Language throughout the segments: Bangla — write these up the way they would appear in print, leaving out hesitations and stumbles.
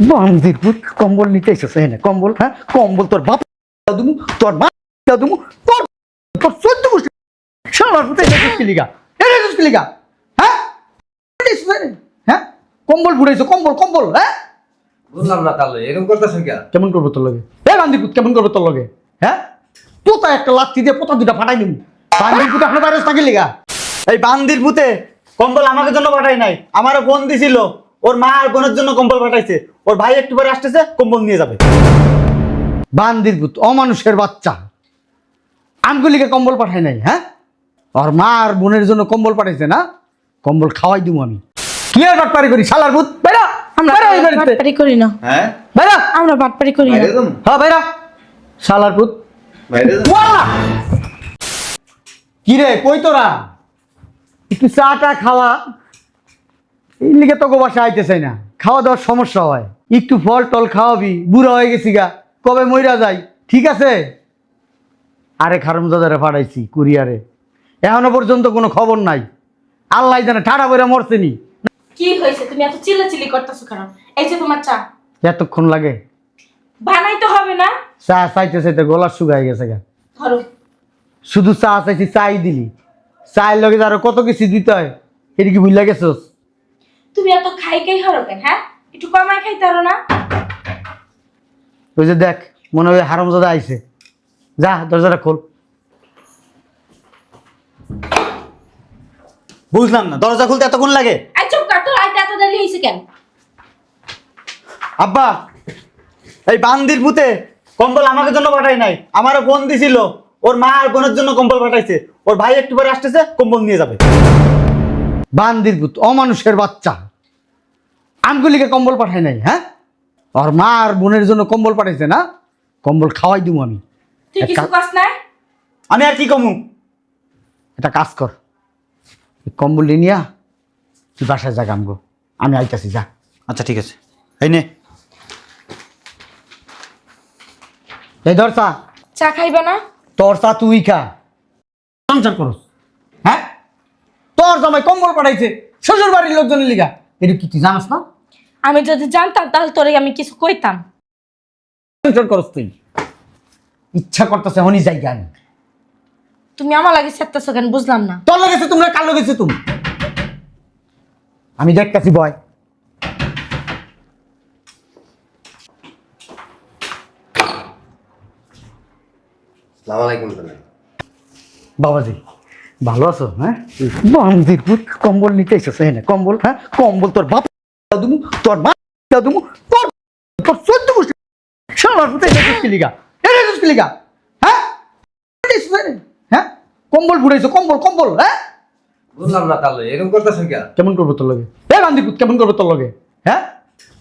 বান্দির পুত কম্বল নিতে এসেছে না কম্বল, হ্যাঁ কম্বল তোর বাপ দুমু, তোর মা দুমু, তোর তোর 14 গোষ্ঠী শালার পুত এটা কি লিগা, এটা কি লিগা, হ্যাঁ হ্যাঁ কম্বল ফুড়াইছো, কম্বল কম্বল, হ্যাঁ বুঝলাম না তাহলে এরকম করতেছেন কেন? কেমন করবো তোর লগে, এ বান্দির পুত কেমন করবো তোর লগে, হ্যাঁ পোতা একটা লাথি দিয়ে পোতা দুটা ফাটাই নিবো। বান্দির পুত আপনার বাইরে থাকি লিগা, এই বান্দির ভূতে কম্বল আমাকে জন্য পাঠাই নাই, আমারও ফোন দিছিল ওর মা আর বোনের জন্য কম্বল পাঠাইছে, ওর ভাই একটু পরে আসতেছে কম্বল নিয়ে যাবে। বান্দির পুত অমানুষের বাচ্চা, আমগুলিকে কম্বল পাঠাই নাই, হ্যাঁ আর মা আর বোনের জন্য কম্বল পাঠাইছে না, কম্বল খাওয়াই দিব আমি। কি আর বাটপারি করি শালার ভূত, বেরা আমরা বেরা এই বাড়িতে, বাটপারি করি না, হ্যাঁ বেরা, আমরা বাটপারি করি না। বাইরে যাম, হ্যাঁ বেরা শালার ভূত। বাইরে যাম। ওয়ালা কি রে কই তোরা, একটু চাটা খাওয়া, এই লিগে তোকে বাসা আইতে চাই না, খাওয়া দাওয়ার সমস্যা হয়, একটু ফল টল খাওয়াবি, বুড়া হয়ে গেছি গা, কবে মইরা যাই, ঠিক আছে। আরে খারমজাদারে পাঠাইছি কুরিয়ারে, এখনো পর্যন্ত কোনো খবর নাই, আল্লাহ জানে ঠাড়া বইরা মরছেনি। কি হয়েছে তুমি এত চিল্লাচিল্লি করতেছো কেন? এই যে তোমার চা এতক্ষণ লাগে বানাইতে হবে না? চা চাইতে চাইতে গলা শুকাই গেছে গা, ধরো। শুধু চা চাইছি চাই দিলি, চায়ের লগে আরো কত কিছু দিতে হয়, এটা কি ভুল লাগেছস? তুমি এত খাই হরো কেন? হ্যাঁ একটু কমায় খাইতে পারো না? ওই যে দেখ মনে হয় হারামজাদা আইছে, যা দরজাটা খোল। বুঝলাম না দরজা খুলতে এতক্ষণ লাগে? এই চুপ কর, তোর আইতে এত দেরি হইছে কেন? আব্বা এই বান্দির ভূতে কম্বল আমাকে জন্য পাঠাই নাই, আমারও ফোন দিছিল ওর মা আর বোনের জন্য কম্বল পাঠাইছে, ওর ভাই একটু পরে আসতেছে কম্বল নিয়ে যাবে। বান্দির পুত অমানুষের বাচ্চা, আমগুলিকে কম্বল পাঠাই নাই, হ্যাঁ আর মা আর বোনের জন্য কম্বল পাঠাইছে না, কম্বল খাওয়াই দিব আমি। তুই কিছু কস না? আমি আর কি কমু? এটা কাজ কর, এই কম্বল নিয়া তুই বাসায় যা গামগো, আমি আইতাছি, যা। আচ্ছা ঠিক আছে, এই নে। এই ধর চা, চা খাইবা না? তোর চা তুই খা, সংসার করস, হ্যাঁ তোর জামাই কম্বল পাঠাইছে শ্বশুর বাড়ির লোকজনের লিগা, এটা কি তুই জানাস না? আমি যদি জানতাম তাহলে তোরে আমি কিছু কইতাম। সংসার করস তুই, ইচ্ছা করতেছে হনি জায়গা আমি, তুমি আমার লাগে চেত্তাছো কেন বুঝলাম না। তোর লাগেছে তোমরা, কার লাগেছে তুমি, আমি দেখতেছি বয়। আসসালামু আলাইকুম তাহলে। বাবাজি ভালো আছো? হ্যাঁ বান্দির পুত কম্বল নিতে এসেছে না কম্বল, হ্যাঁ কম্বল তোর বাপ দুমু, তোর মা দুমু, তোর তোর 14 গোষ্ঠী শালার পুত এটা কি লিগা, এটা কি লিগা, হ্যাঁ হ্যাঁ কম্বল ফুড়াইছো, কম্বল কম্বল, হ্যাঁ বুঝলাম না তাহলে এরকম করতেছেন কেন? কেমন করবো তোর লগে, এ বান্দির পুত কেমন করবো তোর লগে, হ্যাঁ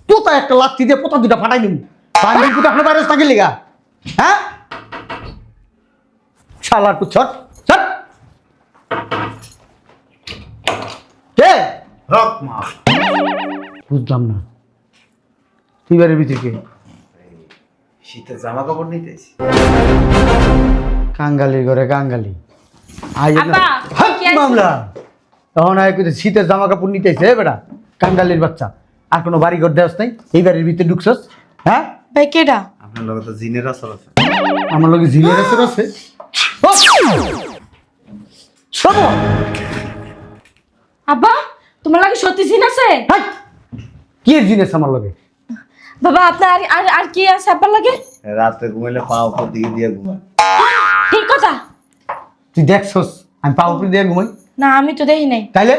পোতা একটা লাথি দিয়ে পোতা দুটা ফাটাই নিবো। বান্দির পুত আপনার বাইরে থাকি লিগা, হ্যাঁ শালার পুত ছট ছট কে হক মা বুঝলাম না, তুই বাড়ির ভিতরে কে? শীতের জামা কাপড় নিতেছি। কাঙ্গালির ঘরে কাঙ্গালি আই আব্বা, কি আছে? মামলা তখন আয় কইতে শীতের জামা কাপড় নিতেছে, বেটা কাঙ্গালির বাচ্চা, আর কোনো বাড়ি ঘর দেওয়াস নাই, এই বাড়ির ভিতরে ঢুকছস, হ্যাঁ ভাই কেডা? আপনার লগে তো জিনের আসর আছে। আমার লোকে জিনিয়ার আছে আব্বা তোমার লাগে সত্যি জিন আছে? কি জিনিস আমার লোকে? বাবা আপনার আর কি আছে আব্বার লাগে? রাতে ঘুমাইলে পা উপর দিকে দিয়ে ঘুমায়। ঠিক কথা। তুই দেখছস আমি পা উপরে দিয়ে ঘুমাই? না আমি তো দেখি নাই। তাইলে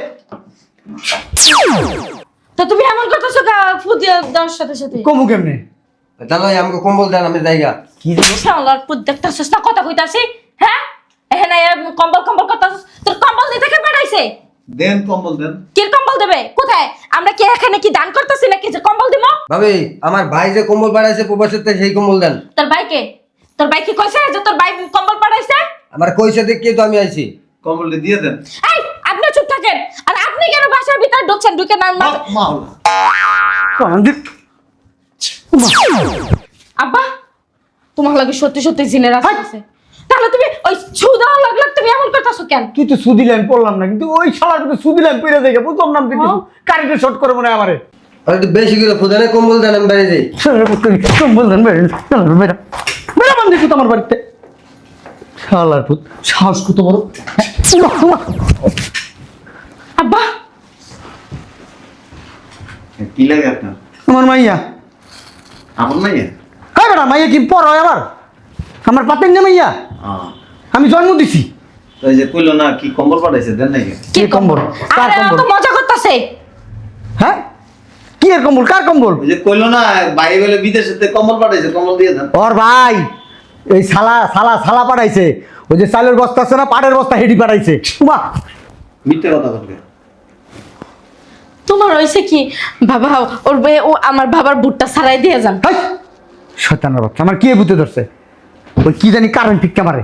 তো তুমি এমন করতেছো ফুদিয়া দেওয়ার সাথে সাথে? কমু কেমনে? তাহলে আমাকে কম্বল দেন, আমি জায়গা। কি জিনিস? শালার পুত দেখতাছস না কথা কইতাছি, হ্যাঁ এখানে কম্বল কম্বল করতাছস, তোর কম্বল নিতে কে পাঠাইছে? দেন কম্বল দেন। কি কম্বল দেবে? কোথায়? আমরা কি এখানে কি দান করতেছি নাকি যে কম্বল দিব? ভাবি আমার ভাই যে কম্বল বাড়াইছে প্রবাসেতে সেই কম্বল দেন। তোর ভাই কি কইছে যে তোর ভাই কম্বল পাঠাইছে? আমার কইছে দেখি তো আমি আইছি। কম্বলটা দিয়ে দেন। এই আপনি চুপ থাকেন, আর আপনি কেন বাসার ভিতরে ঢুকছেন? ঢুকে না আব্বা তোমার লাগে সত্যি সত্যি জিনের আছে, তাহলে তুমি ওই সুদা লাগলো তুমি এমন করতেছো কেন? তুই তো সুদি লাইন পড়লাম না, কিন্তু ওই শালার কিন্তু সুদি লাইন পড়ে দেখে বুঝলাম না, তুই কিছু কারেন্টের শর্ট করে মনে হয় আমারে। আর একটু বেশি করে ফুদানে কম্বল দেন আমি বাইরে যাই। কম্বল দেন বেড়া বেড়া বেড়া বান্দির পুত আমার বাড়িতে শালার পুত সাহস কত বড় আব্বা কি লাগে আপনার? আমার মাইয়া আপন মাইয়া? হ্যাঁ বেড়া মাইয়া কি পর হয় আমার পাতেন না মাইয়া আমি জন্ম দিছি ওই যে কইলো না কি কম্বল পাঠাইছে দেন নাই? কি কম্বল কার আরে ও কম্বল তো মজা করতেছে। হ্যাঁ কি এর কম্বল কার কম্বল ওই যে কইলো না ভাই বলে বিদেশেতে কম্বল পাঠাইছে, কম্বল দিয়ে দেন। ওর ভাই এই সালা পাঠাইছে ওই যে চালের বস্তা আছে না পাটের বস্তা হেডি পাঠাইছে উমা মিথ্যে কথা বলবে। তোমার হয়েছে কি বাবা, ওর ও আমার বাবার বুটটা ছাড়াই দিয়ে যান। হাই শয়তানের বাচ্চা আমার কি বুঝতে ধরছে ওই কি জানি কারেন্ট ফিক্কা মারে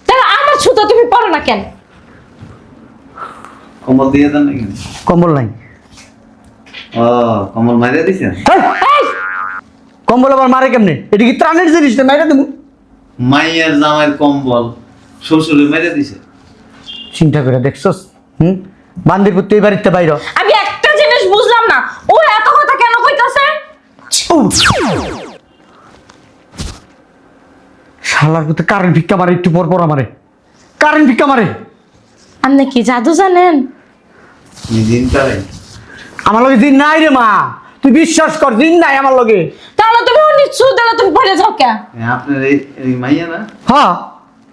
তাহলে আমার ছুতো তুমি পড়ো না কেন? কম্বল দিয়ে দেন নাকি? কম্বল নাই ও কম্বল মারিয়ে দিছে? হাই, এই, কম্বল আবার মারে কেমনে এটা কি ত্রাণের জিনিস না মাইরা দেবো মাইয়ের জামাইয়ের কম্বল শ্বশুরে মেরে দিছে। চিন্তা করে দেখছস বান্দির পুত্র এই বাড়িতে বাইর আমি একটা জিনিস বুঝলাম না, ও এত কথা কেন কইতাছে? শালার পুত্র কারেন্ট ফিক্কা মারে একটু পর পর আমারে কারেন্ট ফিক্কা মারে আপনি কি জাদু জানেন? দিন তারে আমার লগে দিন নাই রে মা তুই বিশ্বাস কর দিন নাই আমার লগে তাহলে তুমি ও নিচ্ছু তাহলে তুমি পড়ে যাও কে? আপনার এই মাইয়া না, হ্যাঁ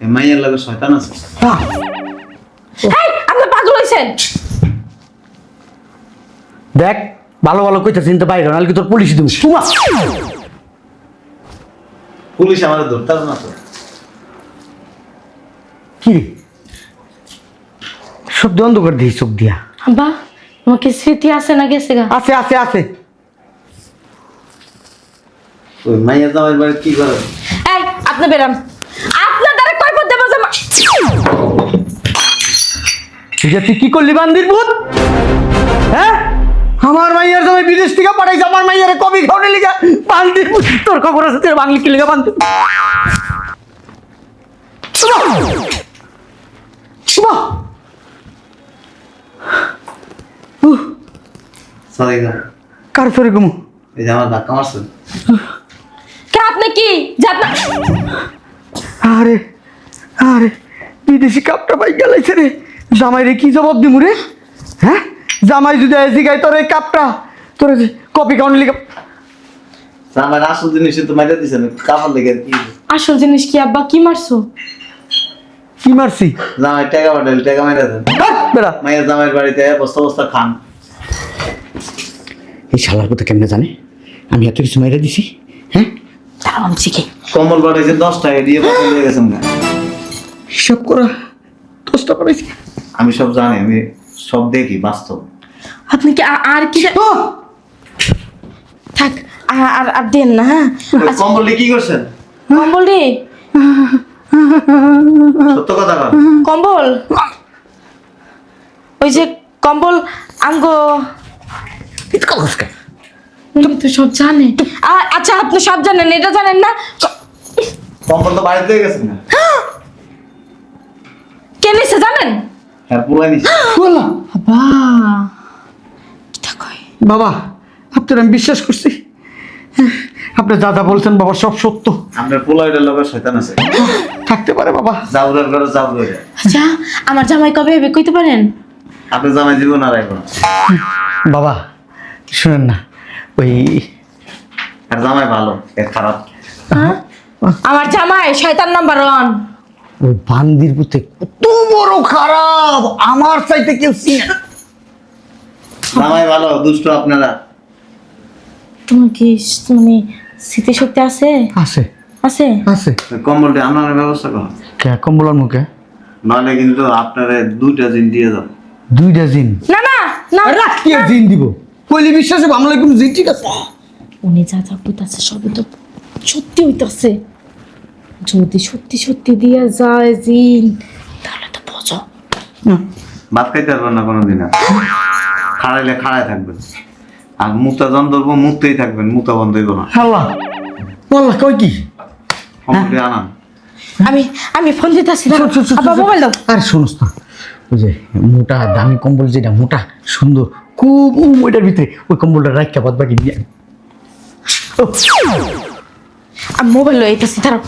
এই মাইয়ার লাগে শয়তান আছে। হ্যাঁ এই আপনি পাগল হইছেন? দেখ ভালো ভালো কইতে চিনতে বাইরে নাহলে কি তোর পুলিশ দিব তুমা পুলিশ আমাদের ধরতে হবে না তো? কি রে সব বন্ধ করে দিই চোখ দিয়া আব্বা তোমাকে স্মৃতি আছে না গেছে গা? আছে আছে আছে ওই মাইয়া জামাইয়ের বাড়ি কি করে? এই আপনি বেরাম, আপনার দ্বারা কয় পথ দেব যে তুই যে তুই কি করলি বান্দির ভূত হ্যাঁ আমার মাইয়ার সময় বিদেশ থেকে পাঠাইছে আমার মাইয়ারে কবি খাওয়ানোর লিগা বান্দির ভূত তোর খবর আছে তোর বাংলি কি লিগা বান্দির সরি গা, কার সরে ঘুমো এই যে আমার ধাক্কা মারছেন। কে আপনি কি যে আপনার আরে আরে বিদেশি কাপটা পাই গেলাইছে রে জামাই রে কি জবাব দিমু রে হ্যাঁ জামাই যদি এসি গাই তোর এই কাপটা তোর কপি খাওয়ানোর লিগা আমার আসল জিনিস তো মাইরে দিছেন, কাপড় লেগে আর কি? আসল জিনিস কি আব্বা? কি মারছো? কি মারছি জামাই টাকা পাঠাইলে টাকা মেরে দেন। বেড়া মাইয়া জামাইয়ের বাড়িতে বস্তা বস্তা খান। এই শালার কথা কেমনে জানে আমি এত কিছু মাইরা দিছি হ্যাঁ দাঁড়াও আমি শিখে। কম্বল পাঠাইছে 10 টাকা দিয়ে পাঠিয়ে দিয়ে গেছেন না? হিসাব করা 10টা পাঠাইছি আমি সব জানি, আমি সব দেখি বাস্তব। আপনি কি আর কি থাক আর আর দেন না হ্যাঁ? ওই কম্বলে কি করছেন? কম্বল রে, সত্য কথা বল। কম্বল ওই যে কম্বল আমগো উনি তো সব জানে। আচ্ছা আপনি সব জানেন, এটা জানেন না? কম্বল তো বাড়িতে দিয়ে গেছেন না? কে নিছে জানেন? হ্যাঁ পুরাই নিছে। বাবা কিটা কয়? বাবা আপনার আমি বিশ্বাস করছি আপনি যা যা বলছেন বাবা সব সত্য আপনার পোলাইটার লগে শয়তান আছে। থাকতে পারে বাবা জাউরের ঘরে জাউরে। আচ্ছা আমার জামাই কবে হবে কইতে পারেন? আপনি জামাই জীবন আর এখন। বাবা শুনেন না ওই আর জামাই ভালো, এর খারাপ। হ্যাঁ? আমার জামাই শয়তান নাম্বার 1। ওই বান্দির পুতে কত বড় খারাপ আমার চাইতে কেউ চিনে না। জামাই ভালো, দুষ্ট আপনারা। তোমার কি মানে স্মৃতিশক্তি আছে? আছে আছে? আছে ওই কম্বলটা আপনার ব্যবস্থা করুন, কে কম্বলার মুখে নাহলে কিন্তু আপনারা 2টা দিন দিয়ে দাও। 2টা জিন না না না রাখি জিন দিব কইলি বিশ্বাস হবে আমরা একদম জিন ঠিক আছে উনি যা যা কইতাছে সবই তো সত্যি হইতাছে। যদি সত্যি সত্যি দিয়া যায় জিন তাহলে তো বোঝো। ভাত খাইতে পারবেন না কোনোদিন, খাড়াইলে খাড়াই থাকবেন, আর মুক্তা জন ধরবো মুক্তেই থাকবেন, মুক্তা বন্ধ হইব না। আল্লাহ আল্লাহ কই কি কম্বলটা আনান। আমি ফোন দিতেছি না। আপা মোবাইল দাও। আর শুনোস না ওই যে মোটা দামি কম্বল যেটা মোটা সুন্দর খুব ওইটার ভিতরে ওই কম্বলটা রাখতে বাদ বাকি দিয়ে আমি মোবাইল লয়ে আইতাছি দাঁড়াও।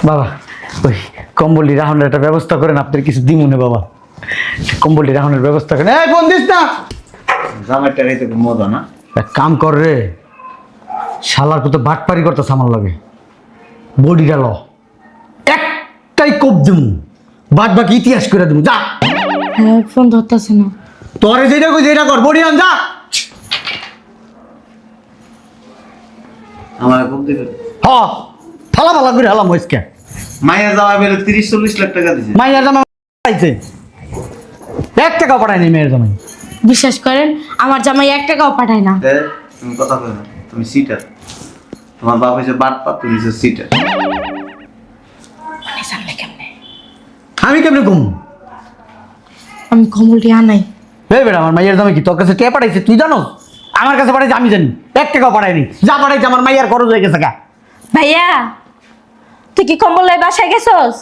বাবা ওই কম্বলটি রাখনের একটা ব্যবস্থা করেন, আপনার কিছু দিমুনে বাবা, কম্বলটি রাখনের ব্যবস্থা করেন। এই ফোন দিস না, জামাইটা খাইতে খুব মজা না? এক কাম কর রে, শালার কত বাটপারি করতেছে আমার লাগে, বডি গেল একটাই কোপ দিমু, বাদ বাকি ইতিহাস করে দিমু। যা হ্যাঁ ফোন ধরতেছে না। তোরে যেটা কই যেটা কর, বডি আন, যা। আমার খুব দিবে। হ ফালা ফালা করে হালাম ওইসকে মাইয়া জামাই বেলে 30-40 লাখ টাকা দিছে। মাইয়ার জামা পাইছে, 1 টাকা পাঠায়নি মেয়ের জামাই। বিশ্বাস করেন আমার জামাই 1 টাকাও পাঠায় না। তুমি কথা কই না, তুমি সিটার। তোমার বাপ হইছে বাটপা, তুমি হইছে সিটার। মানে জানলে কেমনে? আমি কেমনে ঘুম? আমি কম্বলটি আনাই। এই বেটা, আমার মাইয়ার জামাই কি তোর কাছে কে পাঠাইছে তুই জানো? আমার কাছে পাঠাইছে আমি জানি, 1 টাকাও পাঠায়নি। যা পাঠাইছে আমার মাইয়ার খরচ হয়ে গেছে গা। ভাইয়া তুই কি কম্বল লয়ে বাসায় গেছস?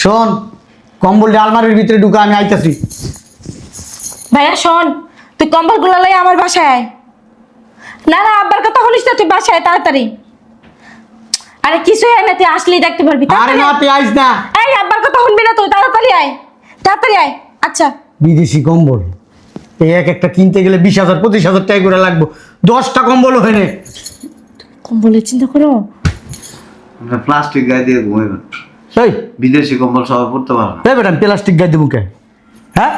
শোন, কম্বলটা আলমারির ভিতরে ঢুকা, আমি আইতাছি। ভাইয়া শোন, তুই কম্বলগুলো লয়ে আমার বাসায় আয়। না না আব্বার কথা বলিস না, তুই বাসায় আয় তাড়াতাড়ি। আরে কিছু হয় না, তুই আসলেই দেখতে পারবি। আরে না, তুই আইস না। এই আব্বার কথা শুনবি না তুই, তাড়াতাড়ি আয়, তাড়াতাড়ি আয়। আচ্ছা বিদেশি কম্বল এই এক একটা কিনতে গেলে 20,000 25,000 টাকা করে লাগবে, 10টা কম্বল হয় না। কম্বলের চিন্তা করো। আমরা প্লাস্টিক গায়ে দিয়ে ঘুমাইবেন, এই বিদেশি কম্বল সবাই পড়তে পারে না। এই বেটা, আমি প্লাস্টিক গাই দেবো কে? হ্যাঁ,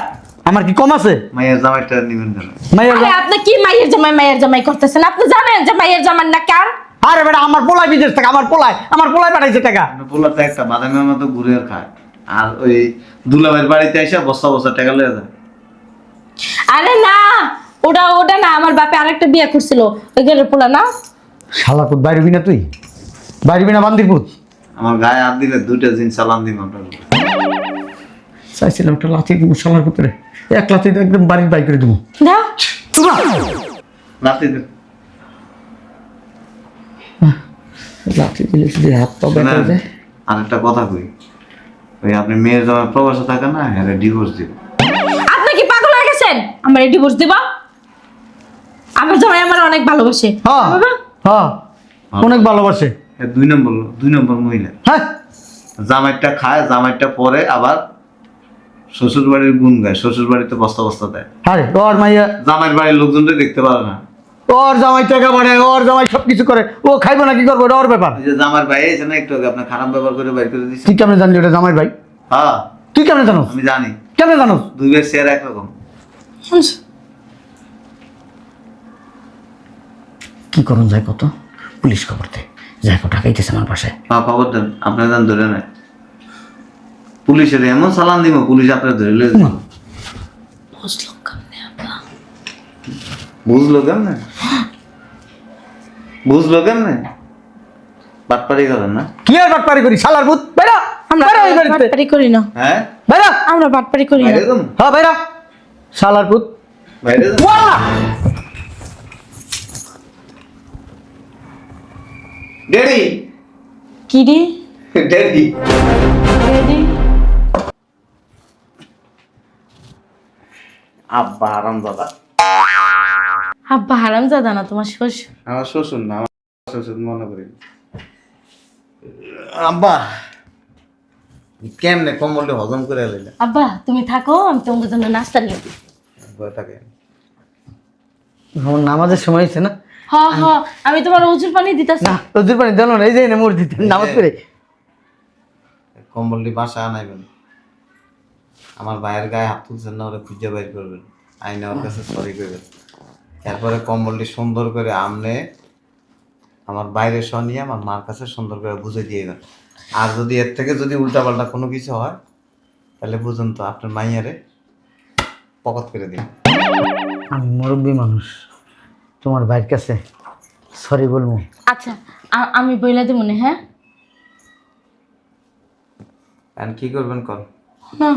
আমার কি কম আছে? মাইয়া জামাইটা নিবেন কেন? মাইয়ার আরে আপনি কি মাইয়ের জামাই করতেছেন? আপনি জানেন যে মাইয়ের জামাই না কার? আরে বেটা, আমার পোলাই বিদেশ থেকে, আমার পোলাই পাঠাইছে টাকা। পোলাতে একটা বাদামের মতো ঘুরে আর খায়, আর ওই দুলাভাইয়ের বাড়িতে এসে বস্তা বস্তা টাকা লয়ে যায়। আরে না, ওটা না, আমার বাপে আরেকটা বিয়ে করছিল, ওই গেলে পোলা না। শালা পুত বাইরবি না, তুই বাইরবি না বান্দির পুত। আমার গায়ে হাত দিলে 2টা দিন চালান দিব আপনার। চাইছিলাম একটা লাথি দিব শালার পুত্রে, এক লাথি একদম বাড়ির বাই করে দেবো। না লাথি দেন। লাথি দিলে শুধু হাত পা ব্যথা হয়ে যায়। আর একটা কথা কই, ওই আপনি মেয়ের জামাই প্রবাসে থাকেন না, হ্যাঁ ডিভোর্স দিব। আপনি কি পাগল হয়ে গেছেন? আমার ডিভোর্স দিবা? আমার জামাই আমার অনেক ভালোবাসে। হ্যাঁ বাবা হ্যাঁ, অনেক ভালোবাসে। 2 নম্বর মহিলা। হ্যাঁ, জামাইটা খায়, জামাইটা পরে আবার শ্বশুর বাড়ির গুণ গায়, শ্বশুর বাড়িতে বস্তা বস্তা দেয়। আরে ওর মাইয়া, জামাইয়ের বাড়ির লোকজনটা দেখতে পারে না। ওর জামাই টাকা বাড়ায়, ওর জামাই সবকিছু করে, ও খাইবো না কি করবো, এটা ওর ব্যাপার। ওই যে জামার ভাই এসে না একটু আগে আপনার খারাপ ব্যবহার করে বাইর করে দিচ্ছে। তুই কেমনে জানলি ওটা জামাই ভাই? হ্যাঁ তুই কেমনে জানোস? আমি জানি, কেমনে জানোস? 2 বের শেয়ার একরকম। কি করুন যায় কত, পুলিশ খবর দে, যাই কত টাকাইতেছে আমার পাশে। হ্যাঁ খবর দেন, আপনার যান ধরে নেয়। পুলিশের এমন চালান দিব, পুলিশ আপনার ধরে লয়ে যাবে। বুঝলো কেমনে আপা? বুঝলো কেমনে? বুঝলো কেমনে? বাটপারি করেন না? কি আর বাটপারি করি শালার ভূত, বাইরা আমরা বাইরা এই বাড়িতে, বাটপারি করি না। হ্যাঁ বাইরা। আমরা বাটপারি করি না। বাইরে যান, হ্যাঁ বাইরা, শালার ভূত। বাইরে যান। ওয়ালা! ড্যাডি, কি রে? ড্যাডি। আব্বা আরামদাদা। আব্বা হারামজাদা না তোমার শ্বশুর? আমার শ্বশুর না, আমার শ্বশুর মনে করি। আব্বা কেমনে কম্বলটা হজম করে লইলে? আব্বা তুমি থাকো, আমি তোমাদের জন্য নাস্তা নিয়ে দিই। থাকে আমার নামাজের সময় হয়েছে না? হ হ, আমি তোমার উজুর পানি দিতেছি। না রোজুর পানি দেন না, এই যে এনে মসজিদে নামাজ পড়ে। কম্বলটি বাসা আনাইবেন, আমার ভাইয়ের গায়ে হাত তুলছেন না, ওরা খুঁজে বাইর করবেন, আইনে ওর কাছে সরি করবেন। এরপরে কম্বলটি সুন্দর করে আমনে আমার বাইরে শনিয়ে আমার মার কাছে সুন্দর করে বুঝে দিয়েবেন। আর যদি এর থেকে যদি উল্টাপাল্টা কোনো কিছু হয়, তাহলে বুঝুন তো আপনার মাইয়ারে পকত করে দিন। আমি মুরব্বী মানুষ, তোমার ভাইয়ের কাছে সরি বলবো। আচ্ছা আমি বইলা দেব না। হ্যাঁ আর কি করবেন কর? না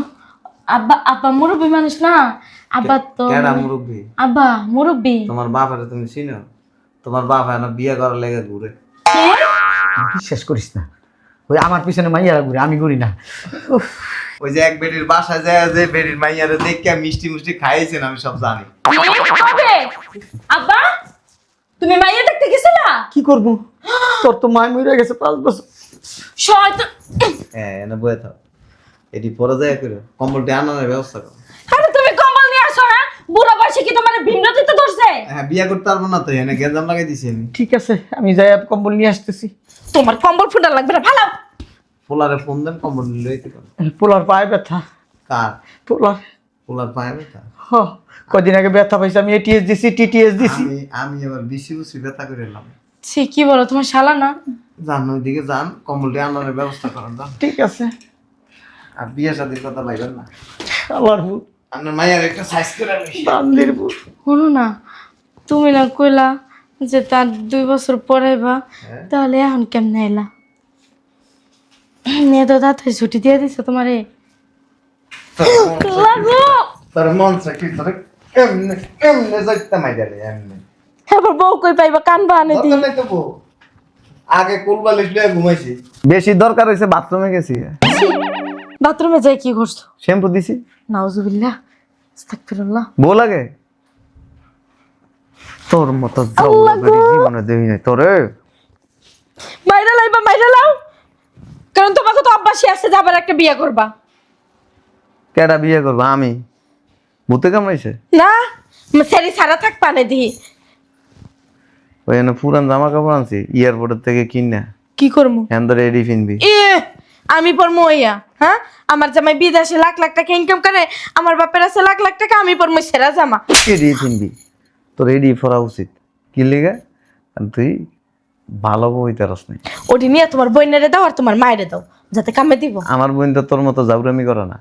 আব্বা মুরব্বী মানুষ না, আব্বা তো কেডা মুরব্বী? আব্বা মুরব্বী। তোমার বাপারে তুমি চিনো? তোমার বাপ এখন বিয়ে করার লেগে ঘুরে। বিশ্বাস করিস না, ওই আমার পিছনে মাইয়ারা ঘুরে, আমি ঘুরি না। উফ, ওই যে এক বেটির বাসায় যায়, যে বেটির মাইয়ারে দেখে মিষ্টি মিষ্টি খাইয়েছেন, আমি সব জানি। কবে? আব্বা তুমি মাইয়া দেখতে গেছিলা? কি করবো, তোর তো মায় মরে গেছে 5 বছর। শয়তান! হ্যাঁ এনে বয়ে থাক, এটি পরে যায় করে কম্বলটি আনার ব্যবস্থা করো। আরে তুমি কম্বল নিয়ে আসো। হ্যাঁ, বুড়া বয়সে কি তোমার ভিন্ন দিতে ধরছে? হ্যাঁ বিয়া করতে পারবো না তো, এনে গেঞ্জাম লাগাই দিছি আমি। ঠিক আছে, আমি যাই কম্বল নিয়ে আসতেছি। তোমার কম্বল ফুটা লাগবে না, ভালো। পোলারে ফোন দেন, কম্বল লইতে পারো। পোলার পায়ে ব্যথা। কার? পোলার। পোলার পায়ে ব্যথা? হ, কদিন আগে ব্যথা পাইছে, আমি এটিএস দিছি, টিটিএস দিছি। আমি এবার বেশি বেশি ব্যথা করে এলাম। সে কি বলো, তোমার শালা না? যান ওইদিকে যান, কম্বলটি আনার ব্যবস্থা করেন যান। ঠিক আছে। আর বিয়ে শাদির কথা ভাইবেন না। আমার ভূত, আপনার মায়ের একটা সাইজ করে আনি। বান্দির ভূত। শোনো না, তুমি না কইলা যে তার 2 বছর পরে বা, তাহলে এখন কেমনে এলা? মেয়ে তো তাড়াতাড়ি ছুটি দিয়ে দিছে তোমারে। লাগো তোর মন চাকি তোর কেমনে কেমনে যাইতে মাইদালে এমনি। এবার বউ কই পাইবা, কানবা আনে দি। দরকার নাই তো বউ। আগে কোলবালিশ লয়ে ঘুমাইছি। বেশি দরকার হইছে বাথরুমে গেছি। বাথরুমে যাই কি করছো? শ্যাম্পু দিছি। নাউজুবিল্লাহ, আস্তাগফিরুল্লাহ। বউ লাগে তোর মতো জীবনে দেই নাই তোরে। মাইরা লাইবা, মাইরা লাও, কারণ তোমাকে তো অভ্যাসই আছে যে আবার একটা বিয়ে করবা। কেডা বিয়ে করবো? আমি? ভূতে কামড়াইছে? না, সেরি সারা থাক পানে দি। ওই এনে পুরান জামা কাপড় আনছি এয়ারপোর্টের থেকে কিনা। কি করমু? হ্যাঁ রেডি ফিনবি। আমি পরমু ইয়া, হ্যাঁ? আমার জামাই বিদেশে লাখ লাখ টাকা ইনকাম করে, আমার বাপের আছে লাখ লাখ টাকা, আমি পরমু সেরা জামা। রেডি ফিনবি, তো রেডি পরা উচিত। কি লিগা? কারণ তুই ভালো বউ হইতে পারস নাই। ওটি নিয়ে তোমার বোনেরে দাও আর তোমার মায়েরে দাও, যাতে কামে দিব। আমার বোন তো তোর মতো জাউরামি করে না।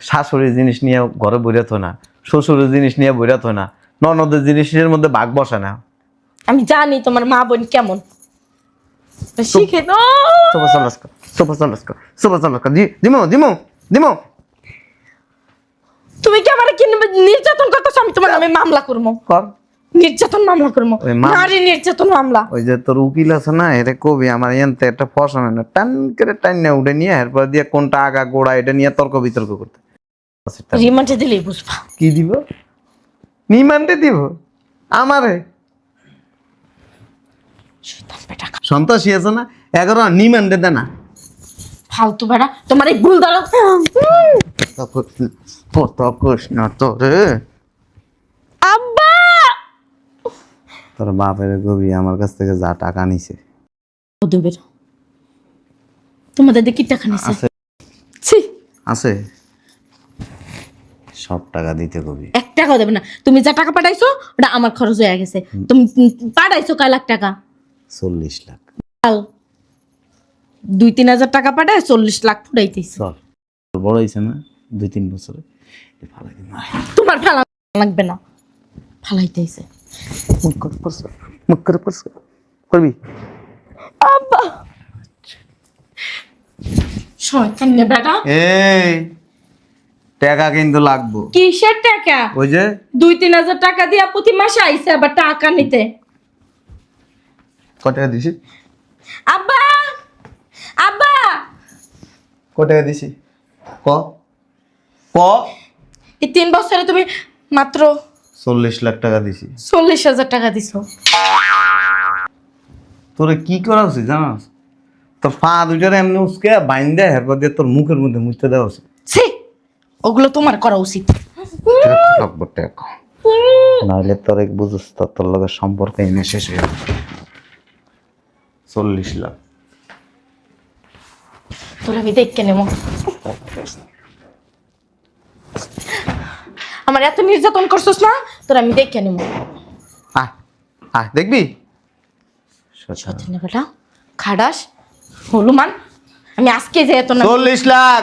শাশুড়ির জিনিস নিয়ে ঘরে বইরাত হয় না, শ্বশুরের জিনিস নিয়ে বইরাত হয় না, ননদের জিনিসের মধ্যে বাঘ বসে না। আমি জানি তোমার মা বোন কেমন, শিখে নো। সোফা চালাস কর দিমো। তুমি কি আমার কি নির্যাতন করতেছো? আমি তোমার নামে মামলা করবো, কর। নির্যাতন মামলা করবো, ওই মা- নারী নির্যাতন মামলা। ওই যে তোর উকিল আছে না, এটা কবি আমার এনতে একটা ফসা না, টান করে টাইনা উঠে নিয়ে এরপর দিয়ে কোনটা আগা গোড়া এটা নিয়ে তর্ক বিতর্ক করতে। রিমান্ডে দিলেই বুঝবা। কি দিব? নিমান্ডে দিব আমারে? শয়তান বেটা, সন্ত্রাসী আছে না, 11 নিমান্ডে দে না। ফালতু বেটা, তোমার এই ভুল ধরো। আব্বা, তোর বাপের কবি আমার কাছ থেকে যা টাকা নিছে। ওদের তোমাদের দেখি টাকা নিছে। আছে। ছি, আছে, সব টাকা দিতে কবি। 1 টাকাও দেবে না। তুমি যা টাকা পাঠাইছো ওটা আমার খরচ হয়ে গেছে। তুমি পাঠাইছো কয় লাখ টাকা? 40 লাখ। 2-3 হাজার টাকা পাঠায় 40 লাখ ফুটাইতেছি। চল, বড় হয়েছে না 2-3 বছরে, ফালাই দিন। তোমার ফালা লাগবে না, ফালাইতেছে। মুখ করে করবি। আব্বা, শয়তান নে বেটা। এই টাকা কিন্তু লাগবো। কিসের টাকা? ওই যে 2-3 হাজার টাকা দিয়া প্রতি মাসে আইছে আবার টাকা নিতে। কত টাকা দিছি? আব্বা, আব্বা, কত টাকা দিছি? ক এই 3 বছরে তুমি মাত্র 40 লাখ টাকা দিছি। 40,000 টাকা দিছো। তোরে কি করা উচিত জানাস? তোর পা দুইটারে এমনি উসকে বাইন্দা এরপর দিয়ে তোর মুখের মধ্যে মুছতে দেওয়া উচিত। ছি, ওগুলো তোমার করা উচিত। নাহলে তোর এক বুঝুস তোর লগে সম্পর্ক এনে শেষ হয়ে যাবে। 40 লাখ তোর আমি দেখে নেব। আমার এত নির্যাতন করছস না, তোর আমি দেখে নেব। আয় দেখবি। সত্যি না বেটা, খাডাস হলুমান, আমি আজকে যে এত না। 40 লাখ